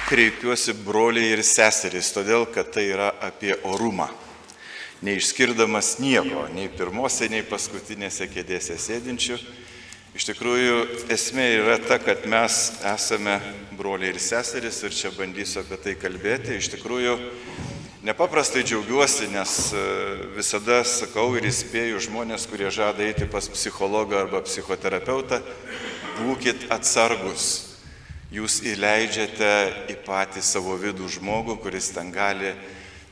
kreipiuosi broliai ir seserys, todėl kad tai yra apie orumą. Neišskirdamas nieko, nei pirmose, nei paskutinėse kėdėse sėdinčių. Iš tikrųjų, esmė yra ta, kad mes esame broliai ir seserys ir čia bandysiu apie tai kalbėti. Iš tikrųjų, nepaprastai džiaugiuosi, nes visada sakau ir įspėju žmonės, kurie žada eiti pas psichologą arba psichoterapeutą, būkit atsargus. Jūs įleidžiate į patį savo vidų žmogų, kuris ten gali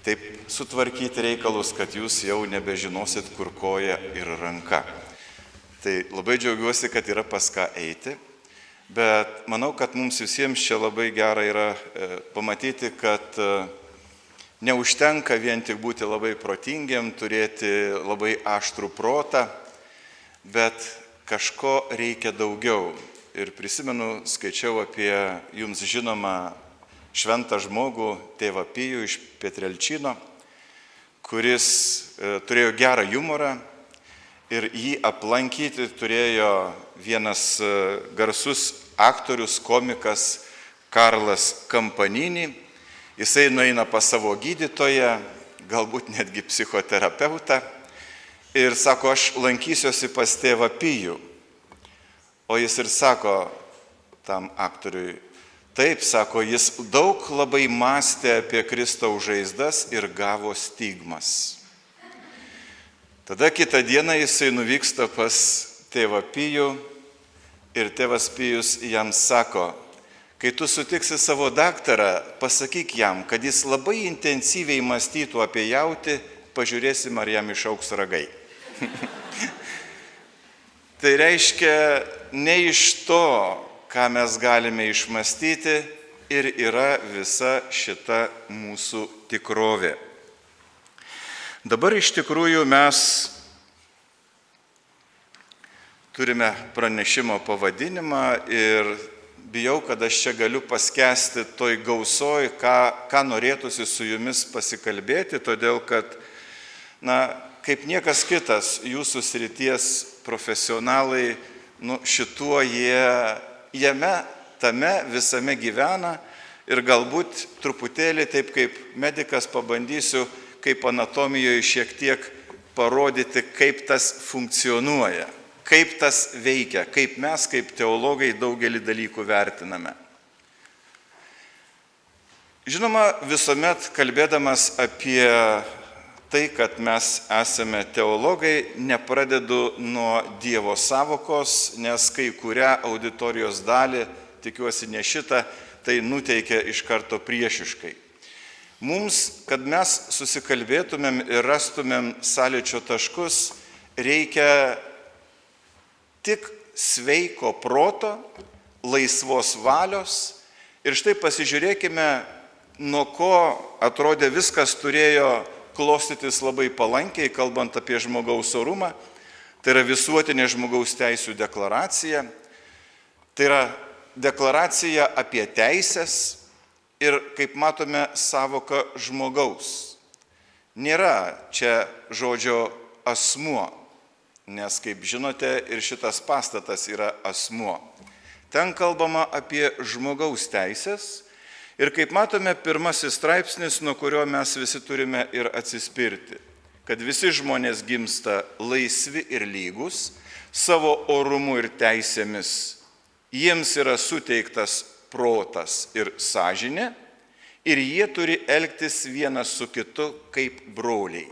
taip sutvarkyti reikalus, kad jūs jau nebežinosit, kur koja ir ranka. Tai labai džiaugiuosi, kad yra pas ką eiti, bet manau, kad mums visiems čia labai gera yra pamatyti, kad neužtenka vien tik būti labai protingiam, turėti labai aštrų protą, bet kažko reikia daugiau. Ir prisimenu, skaičiau apie jums žinomą šventą žmogų, tėvą Pijų iš Petrelčino, kuris turėjo gerą humorą ir jį aplankyti turėjo vienas garsus aktorius, komikas Karlas Kampanini. Jisai nueina pas savo gydytoją, galbūt netgi psichoterapeutą ir sako, aš lankysiuosi pas tėvą Pijų. O jis ir sako tam aktoriui, taip, sako, jis daug labai mąstė apie Kristaus žaizdas ir gavo stigmas. Tada kitą dieną jisai nuvyksta pas tėvą Pijų ir tėvas Pijus jam sako, kai tu sutiksi savo daktarą, pasakyk jam, kad jis labai intensyviai mąstytų apie jautį, pažiūrėsim, ar jam išaugs ragai. Tai reiškia, ne iš to, ką mes galime išmąstyti, ir yra visa šita mūsų tikrovė. Dabar iš tikrųjų mes turime pranešimo pavadinimą ir bijau, kad aš čia galiu paskęsti toj gausoj, ką norėtųsi su jumis pasikalbėti, todėl kad, kaip niekas kitas, jūsų srities profesionalai, šituo jame, tame visame gyvena ir galbūt truputėlį taip kaip medikas pabandysiu, kaip anatomijoje šiek tiek parodyti, kaip tas funkcionuoja, kaip tas veikia, kaip mes, kaip teologai, daugelį dalykų vertiname. Žinoma, visuomet kalbėdamas apie tai, kad mes esame teologai, nepradedu nuo Dievo sąvokos, nes kai kurią auditorijos dalį, tikiuosi ne šitą, tai nuteikia iš karto priešiškai. Mums, kad mes susikalbėtumėm ir rastumėm sąlyčio taškus, reikia tik sveiko proto, laisvos valios ir štai pasižiūrėkime, nuo ko atrodė viskas turėjo klostytis labai palankiai, kalbant apie žmogaus orumą. Tai yra visuotinė žmogaus teisių deklaracija. Tai yra deklaracija apie teisės ir, kaip matome, sąvoka žmogaus. Nėra čia žodžio asmuo, nes, kaip žinote, ir šitas pastatas yra asmuo. Ten kalbama apie žmogaus teisės. Ir kaip matome, pirmasis straipsnis, nuo kurio mes visi turime ir atsispirti, kad visi žmonės gimsta laisvi ir lygus, savo orumu ir teisėmis. Jiems yra suteiktas protas ir sąžinė ir jie turi elgtis vienas su kitu kaip broliai.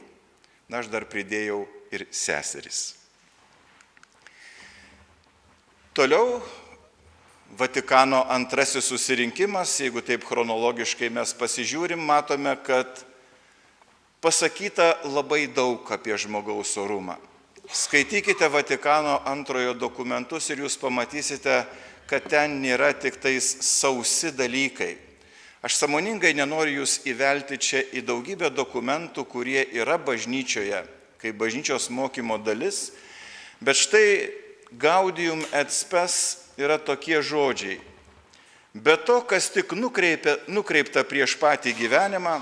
Aš dar pridėjau ir seseris. Toliau, Vatikano antrasis susirinkimas, jeigu taip chronologiškai mes pasižiūrim, matome, kad pasakyta labai daug apie žmogaus orumą. Skaitykite Vatikano antrojo dokumentus ir jūs pamatysite, kad ten nėra tik tais sausi dalykai. Aš sąmoningai nenoriu jūs įvelti čia į daugybę dokumentų, kurie yra bažnyčioje, kaip bažnyčios mokymo dalis, bet štai Gaudium et spes yra tokie žodžiai. Be to, kas tik nukreipta prieš patį gyvenimą,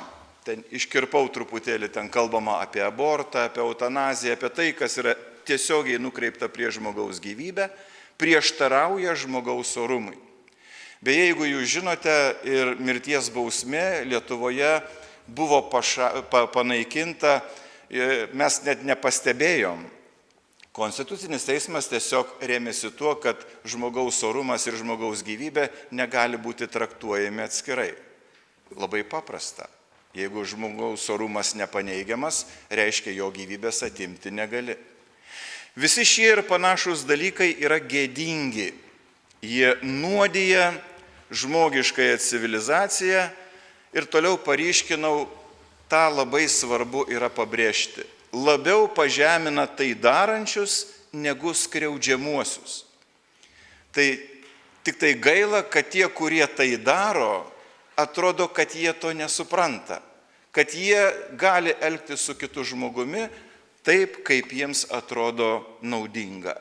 ten iškirpau truputėlį, ten kalbama apie abortą, apie eutanaziją, apie tai, kas yra tiesiogiai nukreipta prieš žmogaus gyvybę, prieštarauja žmogaus orumui. Beje, jeigu jūs žinote, ir mirties bausmė Lietuvoje buvo panaikinta, mes net nepastebėjom. Konstitucinis teismas tiesiog rėmėsi tuo, kad žmogaus orumas ir žmogaus gyvybė negali būti traktuojami atskirai. Labai paprasta. Jeigu žmogaus orumas nepaneigiamas, reiškia, jo gyvybės atimti negali. Visi šie ir panašus dalykai yra gėdingi. Jie nuodija žmogiškąją civilizaciją ir toliau paryškinau, tą labai svarbu yra pabrėžti. Labiau pažemina tai darančius, negu skriaudžiamuosius. Tai tik tai gaila, kad tie, kurie tai daro, atrodo, kad jie to nesupranta, kad jie gali elgtis su kitu žmogumi taip, kaip jiems atrodo naudinga.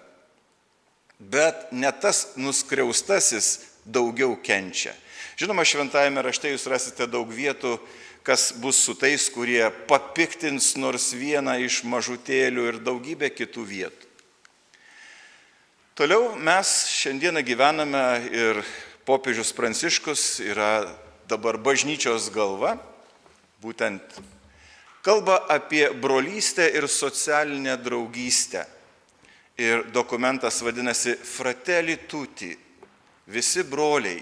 Bet ne tas nuskriaustasis daugiau kenčia. Žinoma, šventajame rašte jūs rasite daug vietų, kas bus su tais, kurie papiktins nors vieną iš mažutėlių ir daugybę kitų vietų. Toliau mes šiandieną gyvename ir popiežius Pranciškus yra dabar bažnyčios galva, būtent kalba apie brolystę ir socialinę draugystę. Ir dokumentas vadinasi Fratelli Tutti, visi broliai.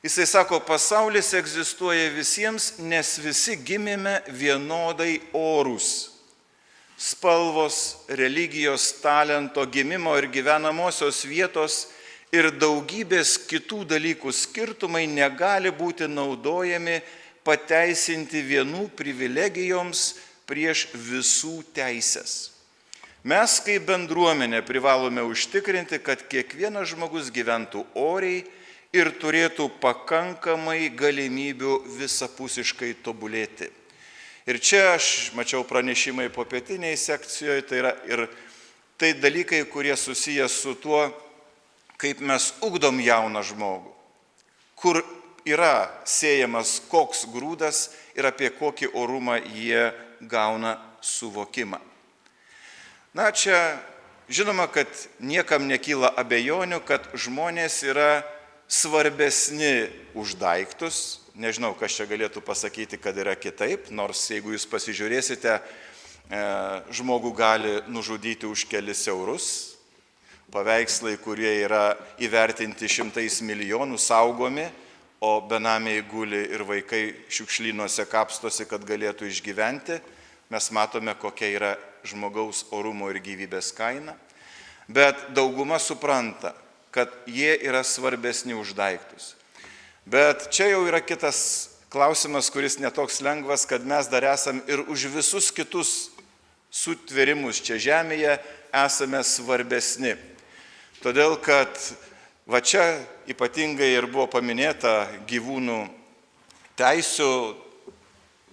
Jisai sako, pasaulis egzistuoja visiems, nes visi gimėme vienodai orūs. Spalvos, religijos, talento, gimimo ir gyvenamosios vietos ir daugybės kitų dalykų skirtumai negali būti naudojami pateisinti vienų privilegijoms prieš visų teisės. Mes kaip bendruomenė privalome užtikrinti, kad kiekvienas žmogus gyventų oriai ir turėtų pakankamai galimybių visapusiškai tobulėti. Ir čia aš mačiau pranešimai popietiniai sekcijoje, tai yra ir tai dalykai, kurie susiję su tuo, kaip mes ugdom jauną žmogų, kur yra sėjamas koks grūdas ir apie kokį orumą jie gauna suvokimą. Na, čia žinoma, kad niekam nekyla abejonių, kad žmonės yra svarbesni už daiktus. Nežinau, kas čia galėtų pasakyti, kad yra kitaip, nors jeigu jūs pasižiūrėsite, žmogų gali nužudyti už kelis eurus. Paveikslai, kurie yra įvertinti 100 milijonų, saugomi, o benamiai guli ir vaikai šiukšlynuose kapstosi, kad galėtų išgyventi. Mes matome, kokia yra žmogaus orumo ir gyvybės kaina. Bet dauguma supranta, kad jie yra svarbesni už daiktus. Bet čia jau yra kitas klausimas, kuris netoks lengvas, kad mes dar esam ir už visus kitus sutvėrimus čia žemėje esame svarbesni. Todėl, kad va čia ypatingai ir buvo paminėta gyvūnų teisių,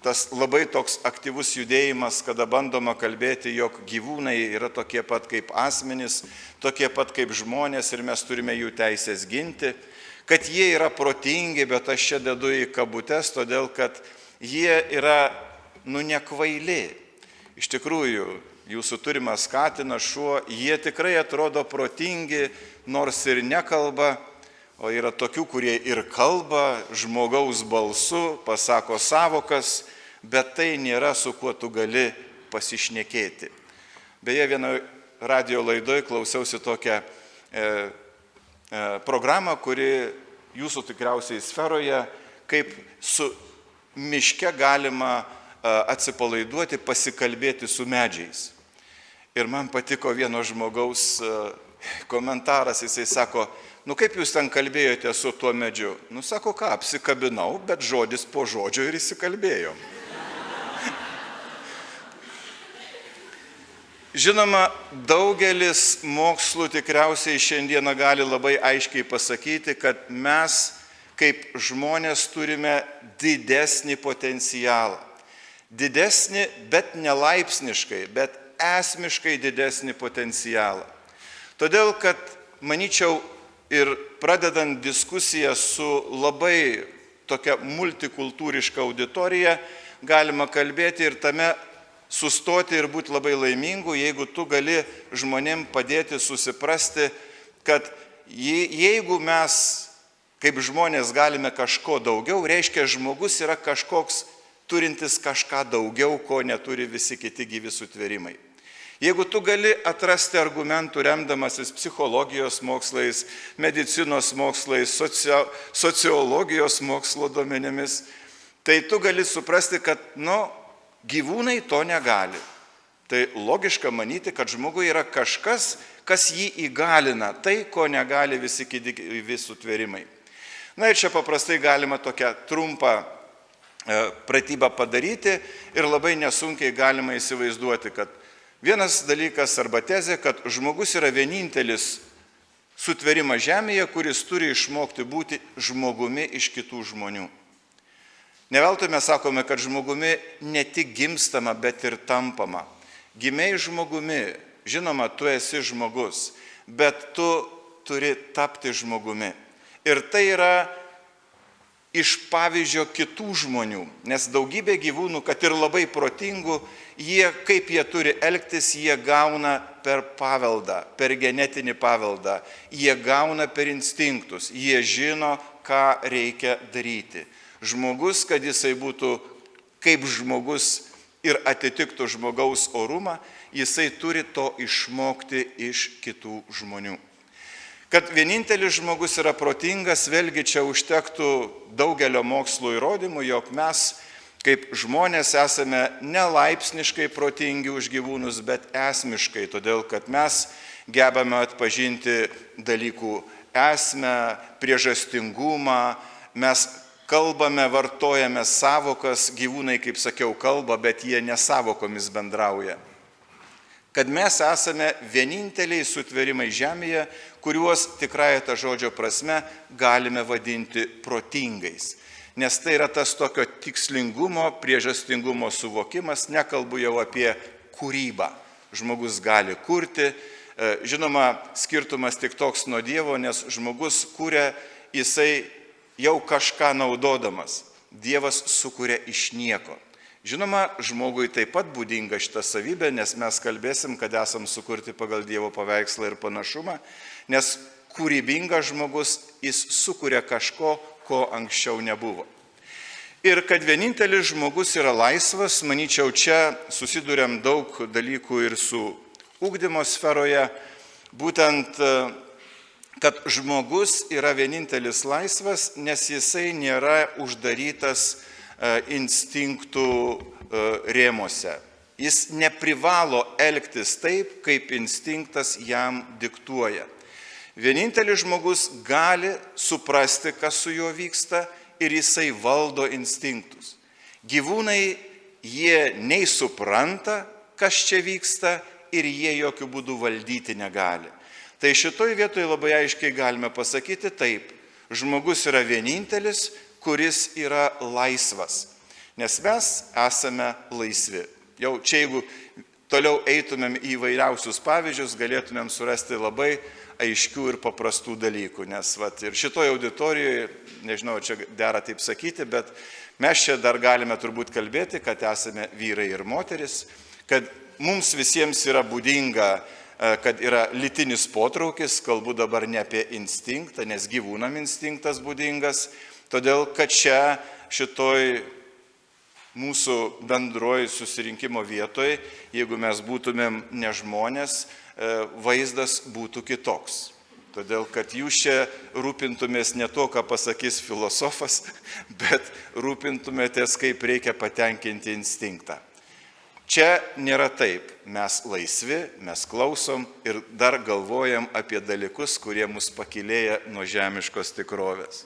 tas labai toks aktyvus judėjimas, kada bandoma kalbėti, jog gyvūnai yra tokie pat kaip asmenys, tokie pat kaip žmonės ir mes turime jų teisės ginti, kad jie yra protingi, bet aš čia dedu į kabutes, todėl kad jie yra, nekvaili. Iš tikrųjų, jūsų turimas katinas, šuo, jie tikrai atrodo protingi, nors ir nekalba, o yra tokių, kurie ir kalba žmogaus balsu, pasako savokas, bet tai nėra, su kuo tu gali pasišnekėti. Beje, vienoje radio laidoje klausiausi tokią programą, kuri jūsų tikriausiai sferoje, kaip su miške galima atsipalaiduoti, pasikalbėti su medžiais. Ir man patiko vieno žmogaus komentaras, jisai sako, kaip jūs ten kalbėjote su tuo medžiu? Sako, ką, apsikabinau, bet žodis po žodžio ir įsikalbėjom. Žinoma, daugelis mokslų tikriausiai šiandieną gali labai aiškiai pasakyti, kad mes kaip žmonės turime didesnį potencialą. Didesnį, bet ne laipsniškai, bet esmiškai didesnį potencialą. Todėl, kad, manyčiau, ir pradedant diskusiją su labai tokia multikultūriška auditorija, galima kalbėti ir tame sustoti ir būti labai laimingu, jeigu tu gali žmonėm padėti susiprasti, kad jeigu mes kaip žmonės galime kažko daugiau, reiškia žmogus yra kažkoks turintis kažką daugiau, ko neturi visi kiti gyvi sutvėrimai. Jeigu tu gali atrasti argumentų remdamasis psichologijos mokslais, medicinos mokslais, sociologijos mokslo duomenimis, tai tu gali suprasti, kad gyvūnai to negali. Tai logiška manyti, kad žmogui yra kažkas, kas jį įgalina, tai, ko negali visi kiti gyvi sutvėrimai. Ir čia paprastai galima tokią trumpą pratybą padaryti ir labai nesunkiai galima įsivaizduoti, kad vienas dalykas arba tezė, kad žmogus yra vienintelis sutvėrimas žemėje, kuris turi išmokti būti žmogumi iš kitų žmonių. Ne veltui mes sakome, kad žmogumi ne tik gimstama, bet ir tampama. Gimei žmogumi, žinoma, tu esi žmogus, bet tu turi tapti žmogumi. Ir tai yra iš pavyzdžio kitų žmonių, nes daugybė gyvūnų, kad ir labai protingų, kaip jie turi elgtis, jie gauna per paveldą, per genetinį paveldą, jie gauna per instinktus, jie žino, ką reikia daryti. Žmogus, kad jisai būtų kaip žmogus ir atitiktų žmogaus orumą, jisai turi to išmokti iš kitų žmonių. Kad vienintelis žmogus yra protingas, vėlgi čia užtektų daugelio mokslo įrodymų, jog mes kaip žmonės esame nelaipsniškai protingi už gyvūnus, bet esmiškai, todėl kad mes gebame atpažinti dalykų esmę, priežastingumą, mes kalbame, vartojame sąvokas, gyvūnai, kaip sakiau, kalba, bet jie ne sąvokomis bendrauja. Kad mes esame vieninteliai sutvėrimai žemėje, kuriuos tikrąją tą žodžio prasme galime vadinti protingais. Nes tai yra tas tokio tikslingumo, priežastingumo suvokimas, nekalbu jau apie kūrybą. Žmogus gali kurti, žinoma, skirtumas tik toks nuo Dievo, nes žmogus kūrė, jisai jau kažką naudodamas. Dievas sukuria iš nieko. Žinoma, žmogui taip pat būdinga šita savybė, nes mes kalbėsim, kad esam sukurti pagal Dievo paveikslą ir panašumą, nes kūrybingas žmogus, jis sukuria kažko, ko anksčiau nebuvo. Ir kad vienintelis žmogus yra laisvas, manyčiau, čia susiduriam daug dalykų ir su ugdymo sferoje, būtent, kad žmogus yra vienintelis laisvas, nes jisai nėra uždarytas instinktų rėmuose. Jis neprivalo elgtis taip, kaip instinktas jam diktuoja. Vienintelis žmogus gali suprasti, kas su juo vyksta ir jisai valdo instinktus. Gyvūnai, jie nei supranta, kas čia vyksta ir jie jokių būdų valdyti negali. Tai šitoj vietoj labai aiškiai galime pasakyti taip, žmogus yra vienintelis, kuris yra laisvas, nes mes esame laisvi. Jau čia, jeigu toliau eitumėm į įvairiausius pavyzdžius, galėtumėm surasti labai aiškių ir paprastų dalykų, nes ir šitoje auditorijoje, nežinau, čia dera taip sakyti, bet mes čia dar galime turbūt kalbėti, kad esame vyrai ir moteris, kad mums visiems yra būdinga, kad yra lytinis potraukis, kalbu dabar ne apie instinktą, nes gyvūnam instinktas būdingas, todėl kad čia šitoj mūsų bendroj susirinkimo vietoj, jeigu mes būtumėm ne žmonės, vaizdas būtų kitoks. Todėl, kad jūs čia rūpintumės ne to, ką pasakys filosofas, bet rūpintumėtės, kaip reikia patenkinti instinktą. Čia nėra taip. Mes laisvi, mes klausom ir dar galvojam apie dalykus, kurie mus pakylėja nuo žemiškos tikrovės.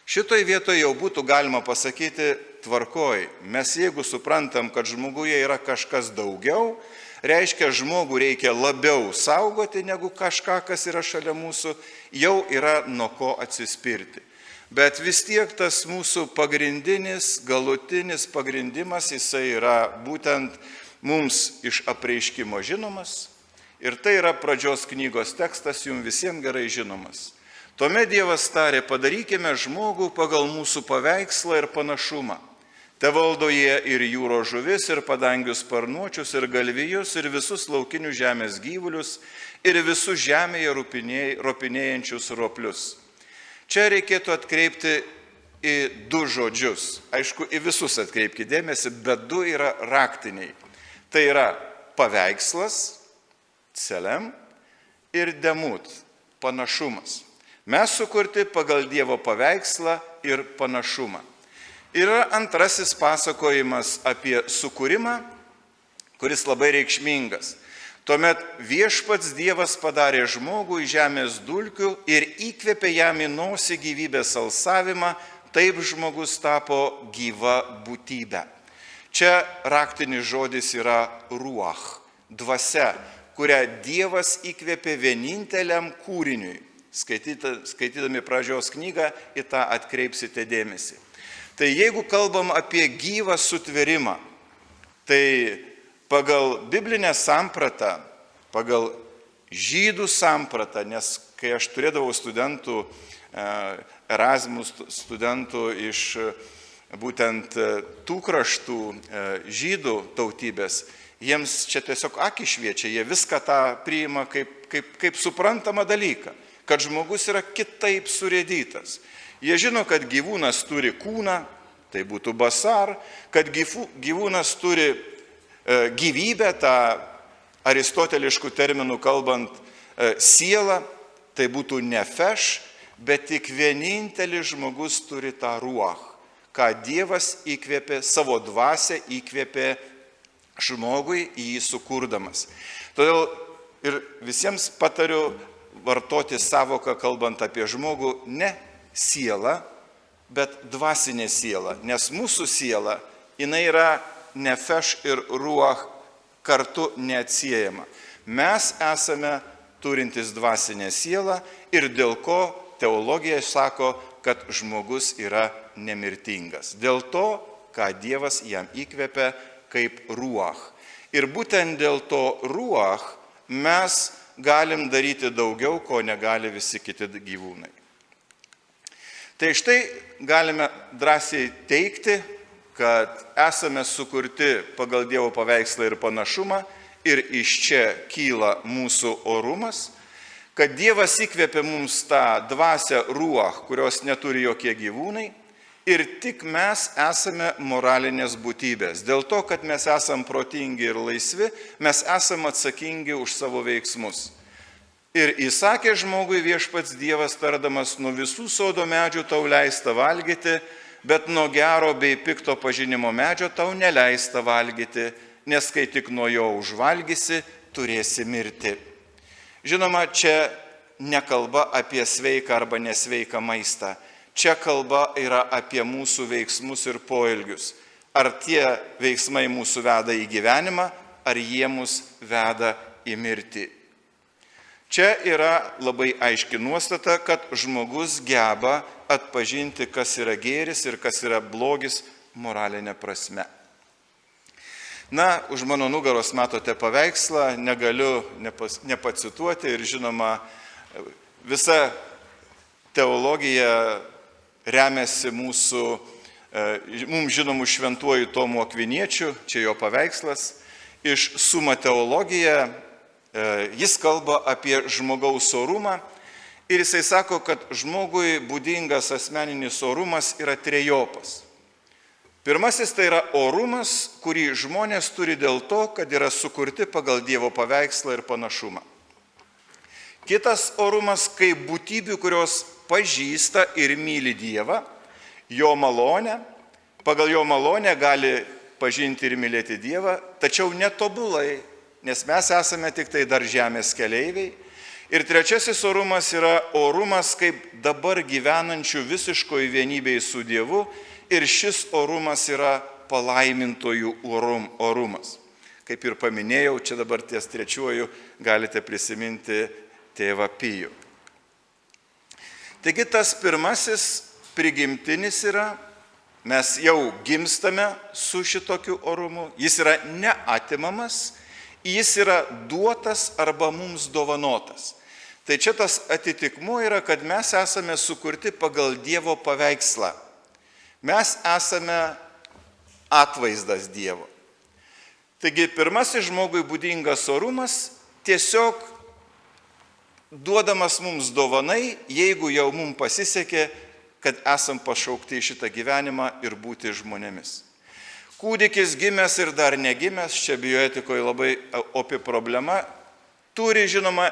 Šitoj vietoje jau būtų galima pasakyti tvarkoj. Mes jeigu suprantam, kad žmoguje yra kažkas daugiau, reiškia, žmogų reikia labiau saugoti negu kažką, kas yra šalia mūsų, jau yra nuo ko atsispirti. Bet vis tiek tas mūsų pagrindinis, galutinis pagrindimas, jisai yra būtent mums iš apreiškimo žinomas. Ir tai yra pradžios knygos tekstas, jums visiems gerai žinomas. Tuomet Dievas tarė, padarykime žmogų pagal mūsų paveikslą ir panašumą. Te valdo jie ir jūros žuvis, ir padangių sparnuočius, ir galvijus, ir visus laukinių žemės gyvulius, ir visus žemėje ropinėjančius roplius. Čia reikėtų atkreipti į du žodžius. Aišku, į visus atkreipkite dėmesį, bet du yra raktiniai. Tai yra paveikslas, celem, ir demut, panašumas. Mes sukurti pagal Dievo paveikslą ir panašumą. Yra antrasis pasakojimas apie sukūrimą, kuris labai reikšmingas. Tuomet viešpats Dievas padarė žmogų iš žemės dulkių ir įkvėpė jam į nosį gyvybės alsavimą, taip žmogus tapo gyva būtybė. Čia raktinis žodis yra ruach, dvasia, kurią Dievas įkvėpė vieninteliam kūriniui. Skaitydami pradžios knygą, į tą atkreipsite dėmesį. Tai jeigu kalbam apie gyvą sutvėrimą, tai pagal biblinę sampratą, pagal žydų sampratą, nes kai aš turėdavau studentų, Erasmus studentų iš būtent tų kraštų žydų tautybės, jiems čia tiesiog akis šviečia, jie viską tą priima kaip suprantamą dalyką, kad žmogus yra kitaip surėdytas. Jie žino, kad gyvūnas turi kūną, tai būtų basar, kad gyvūnas turi gyvybę, tą aristoteliškų terminų kalbant sielą, tai būtų nefeš, bet tik vienintelis žmogus turi tą ruach, ką Dievas įkvėpė, savo dvasią įkvėpė žmogui jį sukurdamas. Todėl ir visiems patariu vartoti savoką, kalbant apie žmogų, ne siela, bet dvasinė siela, nes mūsų siela, jinai yra nefeš ir ruach kartu neatsiejama. Mes esame turintis dvasinę sielą ir dėl ko teologija sako, kad žmogus yra nemirtingas. Dėl to, ką Dievas jam įkvėpė kaip ruach. Ir būtent dėl to ruach mes galim daryti daugiau, ko negali visi kiti gyvūnai. Tai štai galime drąsiai teikti, kad esame sukurti pagal Dievo paveikslą ir panašumą ir iš čia kyla mūsų orumas, kad Dievas įkvėpė mums tą dvasią ruach, kurios neturi jokie gyvūnai ir tik mes esame moralinės būtybės. Dėl to, kad mes esame protingi ir laisvi, mes esame atsakingi už savo veiksmus. Ir įsakė žmogui viešpats Dievas tardamas, nuo visų sodo medžių tau leista valgyti, bet nuo gero bei pikto pažinimo medžio tau neleista valgyti, nes kai tik nuo jo užvalgysi, turėsi mirti. Žinoma, čia nekalba apie sveiką arba nesveiką maistą. Čia kalba yra apie mūsų veiksmus ir poelgius. Ar tie veiksmai mūsų veda į gyvenimą, ar jie mus veda į mirtį. Čia yra labai aiški nuostata, kad žmogus geba atpažinti, kas yra gėris ir kas yra blogis moralinė prasme. Na, už mano nugaros matote paveikslą, negaliu nepacituoti ir žinoma, visa teologija remiasi mums žinomų šventuoju Tomu Akviniečiu, čia jo paveikslas. Iš Suma teologija jis kalba apie žmogaus orumą ir jisai sako, kad žmogui būdingas asmeninis orumas yra trejopas. Pirmasis tai yra orumas, kurį žmonės turi dėl to, kad yra sukurti pagal Dievo paveikslą ir panašumą. Kitas orumas kaip būtybių, kurios pažįsta ir myli Dievą, jo malonę, pagal jo malonę gali pažinti ir mylėti Dievą, tačiau netobulai, nes mes esame tik tai dar žemės keleiviai. Ir trečiasis orumas yra orumas kaip dabar gyvenančių visiškoje vienybėje su Dievu ir šis orumas yra palaimintojų orumas. Kaip ir paminėjau, čia dabar ties trečiuoju galite prisiminti tėvą Pijų. Taigi tas pirmasis prigimtinis yra, mes jau gimstame su šitokiu orumu, jis yra neatimamas, jis yra duotas arba mums dovanotas. Tai čia tas atitikmuo yra, kad mes esame sukurti pagal Dievo paveikslą. Mes esame atvaizdas Dievo. Taigi pirmasis žmogui būdingas orumas tiesiog duodamas mums dovanai, jeigu jau mums pasisekė, kad esam pašaukti į šitą gyvenimą ir būti žmonėmis. Kūdikis gimęs ir dar negimęs, čia bioetikoje labai opi problema, turi, žinoma,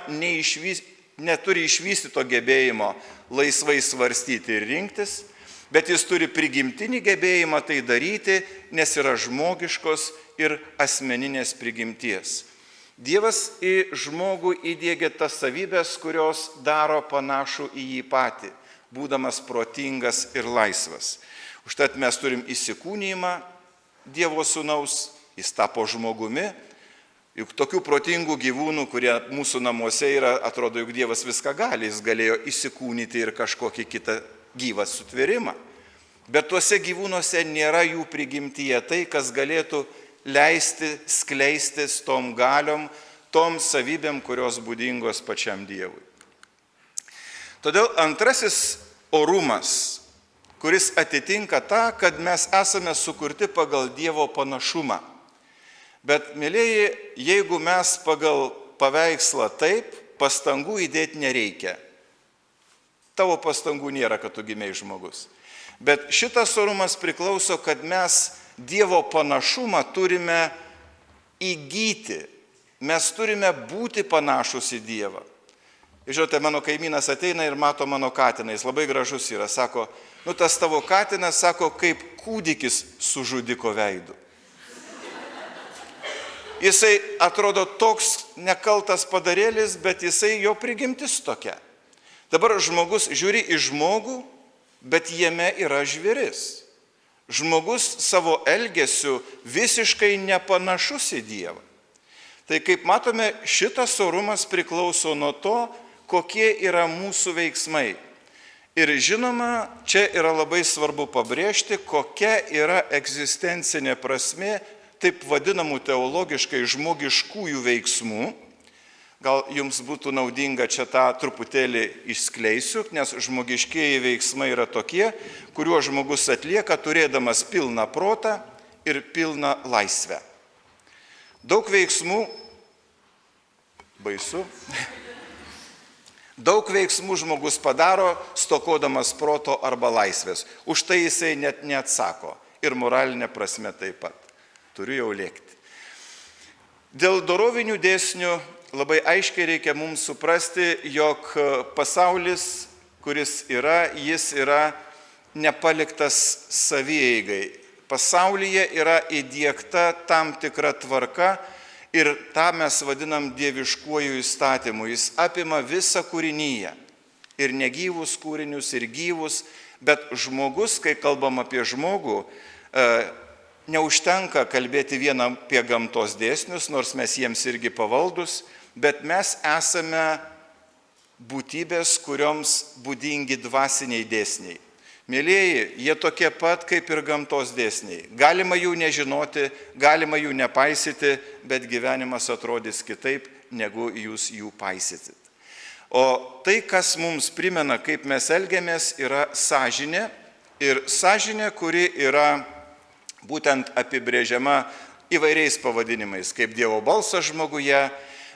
neturi išvystyto gebėjimo laisvai svarstyti ir rinktis, bet jis turi prigimtinį gebėjimą tai daryti, nes yra žmogiškos ir asmeninės prigimties. Dievas į žmogų įdiegė tas savybės, kurios daro panašų į jį patį, būdamas protingas ir laisvas. Užtat mes turim įsikūnijimą Dievo sūnaus, jis tapo žmogumi. Juk tokių protingų gyvūnų, kurie mūsų namuose yra, atrodo, juk Dievas viską gali, jis galėjo įsikūnyti ir kažkokį kitą gyvą sutvėrimą. Bet tuose gyvūnuose nėra jų prigimtyje tai, kas galėtų leisti skleistis tom galiom, tom savybėm, kurios būdingos pačiam Dievui. Todėl antrasis orumas, kuris atitinka tą, kad mes esame sukurti pagal Dievo panašumą. Bet, mėlieji, jeigu mes pagal paveikslą taip, pastangų įdėti nereikia. Tavo pastangų nėra, kad tu gimei žmogus. Bet šitas orumas priklauso, kad mes Dievo panašumą turime įgyti. Mes turime būti panašus į Dievą. Žinote, mano kaimynas ateina ir mato mano katiną, jis labai gražus yra. Sako, tas tavo katinas, sako, kaip kūdikis su žudiko veidu. Jisai atrodo toks nekaltas padarėlis, bet jisai jo prigimtis tokia. Dabar žmogus žiūri į žmogų, bet jame yra žvėris. Žmogus savo elgesiu visiškai nepanašus į Dievą. Tai kaip matome, šitas orumas priklauso nuo to, kokie yra mūsų veiksmai. Ir žinoma, čia yra labai svarbu pabrėžti, kokia yra egzistencinė prasmė taip vadinamų teologiškai žmogiškųjų veiksmų. Gal jums būtų naudinga čia tą truputėlį išskleisiu, nes žmogiškieji veiksmai yra tokie, kuriuos žmogus atlieka turėdamas pilną protą ir pilną laisvę. Daug veiksmų, baisu, daug veiksmų žmogus padaro, stokodamas proto arba laisvės. Už tai jisai net neatsako ir moralinė prasme taip pat. Turiu jau lėkti. Dėl dorovinių dėsnių labai aiškiai reikia mums suprasti, jog pasaulis, kuris yra, jis yra nepaliktas savieigai. Pasaulyje yra įdiegta tam tikra tvarka ir tą mes vadinam dieviškuoju įstatymu. Jis apima visą kūrinyje. Ir negyvus kūrinius, ir gyvus, bet žmogus, kai kalbam apie žmogų, neužtenka kalbėti vien apie gamtos dėsnius, nors mes jiems irgi pavaldus, bet mes esame būtybės, kurioms būdingi dvasiniai dėsniai. Mėlieji, jie tokie pat kaip ir gamtos dėsniai. Galima jų nežinoti, galima jų nepaisyti, bet gyvenimas atrodys kitaip, negu jūs jų paisytit. O tai, kas mums primena, kaip mes elgiamės, yra sąžinė. Ir sąžinė, kuri yra būtent apibrėžiama įvairiais pavadinimais, kaip Dievo balsas žmoguje,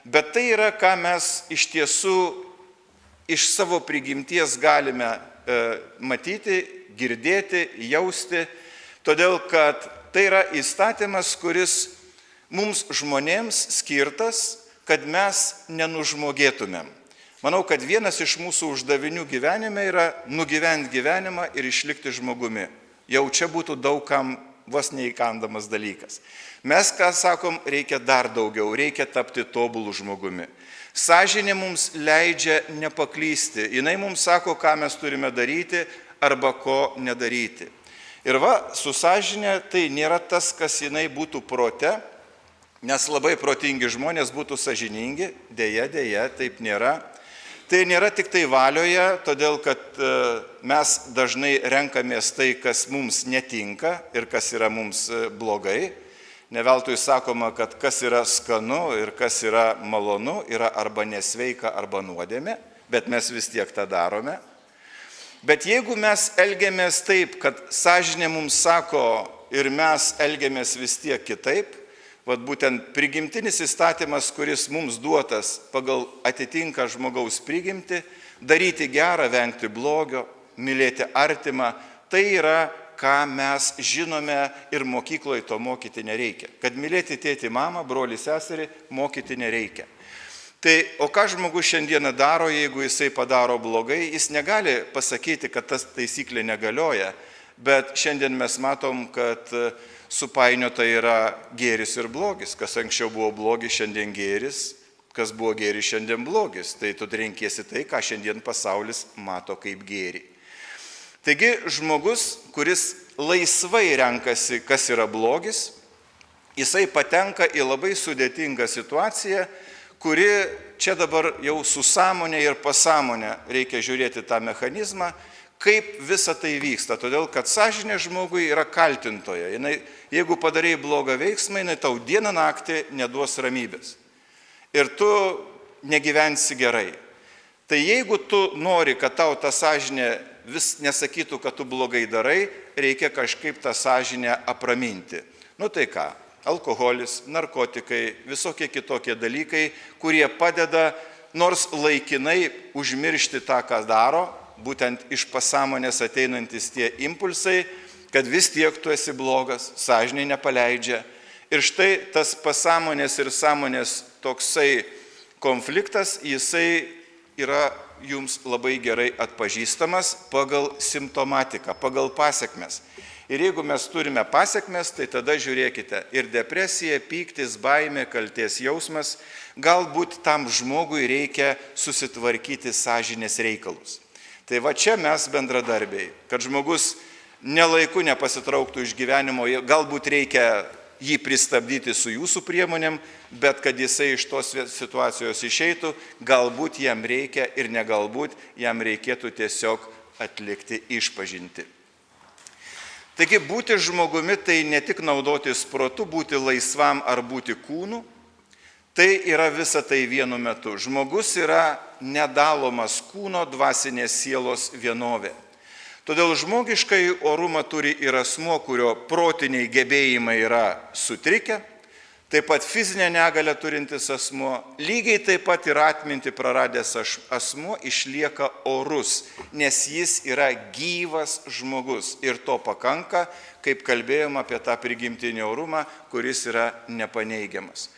bet tai yra, ką mes iš tiesų iš savo prigimties galime matyti, girdėti, jausti, todėl kad tai yra įstatymas, kuris mums žmonėms skirtas, kad mes nenužmogėtumėm. Manau, kad vienas iš mūsų uždavinių gyvenime yra nugyventi gyvenimą ir išlikti žmogumi. Jau čia būtų daugam vos neįkandamas dalykas. Mes, ką sakom, reikia dar daugiau, reikia tapti tobulų žmogumi. Sąžinė mums leidžia nepaklysti. Jinai mums sako, ką mes turime daryti arba ko nedaryti. Ir su sąžinė tai nėra tas, kas jinai būtų prote, nes labai protingi žmonės būtų sąžiningi, dėja, taip nėra. Tai nėra tik tai valioje, todėl kad mes dažnai renkamės tai, kas mums netinka ir kas yra mums blogai. Neveltui sakoma, kad kas yra skanu ir kas yra malonu, yra arba nesveika, arba nuodėmė, bet mes vis tiek tą darome. Bet jeigu mes elgiamės taip, kad sąžinė mums sako ir mes elgiamės vis tiek kitaip, vat būtent prigimtinis įstatymas, kuris mums duotas pagal atitinka žmogaus prigimtį, daryti gerą, vengti blogio, mylėti artimą, tai yra, ką mes žinome ir mokykloje to mokyti nereikia. Kad mylėti tėtį, mamą, brolį, seserį, mokyti nereikia. Tai, o ką žmogus šiandieną daro, jeigu jisai padaro blogai, jis negali pasakyti, kad tas taisyklė negalioja, bet šiandien mes matom, kad supainiota yra gėris ir blogis. Kas anksčiau buvo blogis, šiandien gėris, kas buvo gėris, šiandien blogis. Tai tu renkiesi tai, ką šiandien pasaulis mato kaip gėrį. Taigi žmogus, kuris laisvai renkasi, kas yra blogis, jisai patenka į labai sudėtingą situaciją, kuri čia dabar jau su sąmonė ir pasąmonė reikia žiūrėti tą mechanizmą, kaip visa tai vyksta. Todėl, kad sąžinė žmogui yra kaltintoja. Jeigu padarai blogą veiksmą, jinai tau dieną naktį neduos ramybės. Ir tu negyvensi gerai. Tai jeigu tu nori, kad tau ta sąžinė vis nesakytų, kad tu blogai darai, reikia kažkaip tą sąžinę apraminti. Nu tai ką? Alkoholis, narkotikai, visokie kitokie dalykai, kurie padeda nors laikinai užmiršti tą, ką daro, būtent iš pasąmonės ateinantis tie impulsai, kad vis tiek tu esi blogas, sąžinė nepaleidžia. Ir štai tas pasąmonės ir sąmonės toksai konfliktas, jisai yra jums labai gerai atpažįstamas pagal simptomatiką, pagal pasekmes. Ir jeigu mes turime pasekmes, tai tada žiūrėkite, ir depresija, pyktis, baimė, kaltės jausmas, galbūt tam žmogui reikia susitvarkyti sąžinės reikalus. Tai va čia mes bendradarbiai, kad žmogus nelaiku nepasitrauktų iš gyvenimo, galbūt reikia jį pristabdyti su jūsų priemonėm, bet kad jisai iš tos situacijos išeitų, galbūt jam reikia ir negalbūt jam reikėtų tiesiog atlikti išpažintį. Taigi būti žmogumi tai ne tik naudotis protu, būti laisvam ar būti kūnu, tai yra visa tai vienu metu. Žmogus yra nedalomas kūno dvasinės sielos vienovė. Todėl žmogiškai orumą turi ir asmuo, kurio protiniai gebėjimai yra sutrikę, taip pat fizinę negalią turintis asmuo, lygiai taip pat ir atmintį praradęs asmuo išlieka orus, nes jis yra gyvas žmogus ir to pakanka, kaip kalbėjom apie tą prigimtinį orumą, kuris yra nepaneigiamas.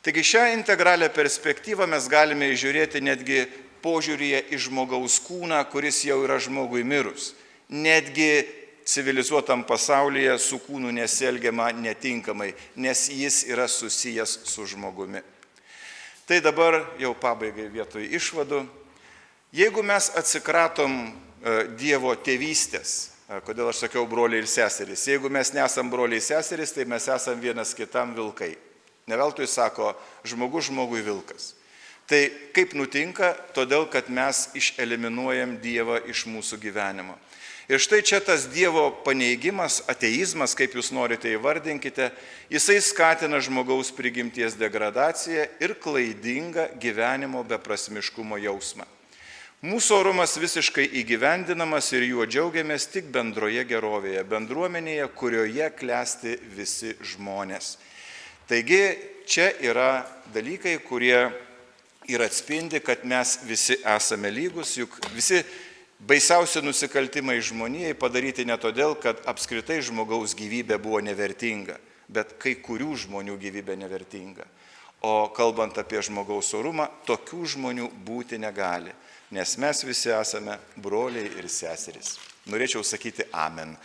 Taigi šią integralią perspektyvą mes galime įžiūrėti netgi požiūryje į žmogaus kūną, kuris jau yra žmogui mirus. Netgi civilizuotam pasaulyje su kūnu nesielgiama netinkamai, nes jis yra susijęs su žmogumi. Tai dabar jau pabaigai vietoj išvadų. Jeigu mes atsikratom Dievo tėvystės, kodėl aš sakiau broliai ir seserys, jeigu mes nesam broliai ir seserys, tai mes esam vienas kitam vilkai. Neveltui sako, žmogus žmogui vilkas. Tai kaip nutinka? Todėl, kad mes išeliminuojam Dievą iš mūsų gyvenimo. Ir štai čia tas Dievo paneigimas, ateizmas, kaip jūs norite įvardinkite, jisai skatina žmogaus prigimties degradaciją ir klaidingą gyvenimo beprasmiškumo jausmą. Mūsų orumas visiškai įgyvendinamas ir juo džiaugiamės tik bendroje gerovėje, bendruomenėje, kurioje klesti visi žmonės. Taigi čia yra dalykai, kurie ir atspindi, kad mes visi esame lygus, juk visi baisiausi nusikaltimai žmonijai padaryti ne todėl, kad apskritai žmogaus gyvybė buvo nevertinga, bet kai kurių žmonių gyvybė nevertinga. O kalbant apie žmogaus orumą, tokių žmonių būti negali, nes mes visi esame broliai ir seserys. Norėčiau sakyti amen.